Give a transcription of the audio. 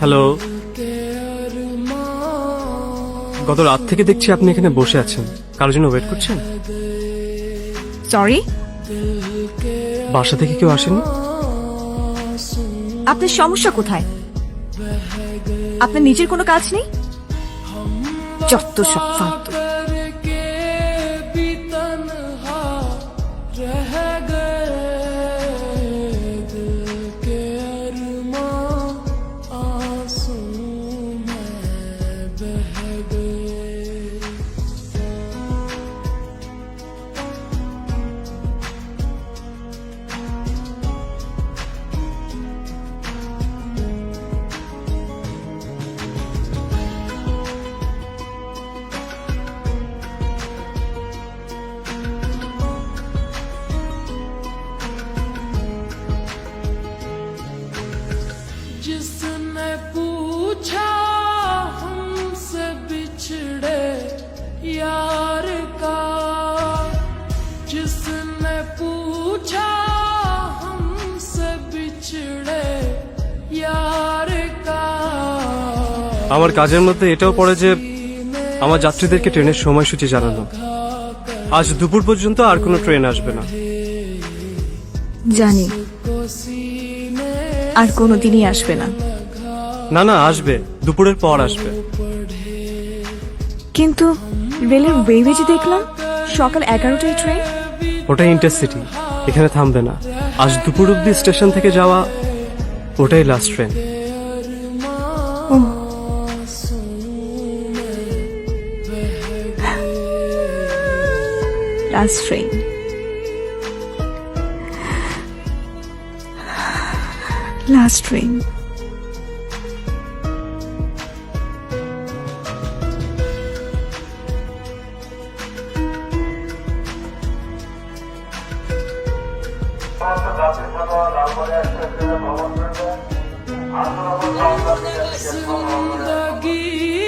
Hello. গত রাত থেকে দেখছি আপনি এখানে বসে আছেন, কারোর জন্য ওয়েট করছেন? সরি, বাসা থেকে কেউ আসেনি? আপনার সমস্যা কোথায়? আপনার নিজের কোনো কাজ নেই? যত সব ফালতু। जिसने पूछा हमसे बिछड़े यार का, जिसने पूछा हमसे बिछड़े यार का। আমার কাজের মধ্যে এটাও পড়ে যে আমার যাত্রীদেরকে ট্রেনের সময়সূচি জানানো। আজ দুপুর পর্যন্ত আর কোনো ট্রেন আসবে না। জানি, আর কোনোদিনই আসবে না। না না, আসবে, দুপুরের পর আসবে। কিন্তু রেলের ওয়েবেজে দেখলাম সকাল 11টায় ট্রেন। ওটা ইন্টারসিটি, এখানে থামবে না। আজ দুপুর অব্দি স্টেশন থেকে যাওয়া, ওটাই last train. Last train. Last train. जिंदगी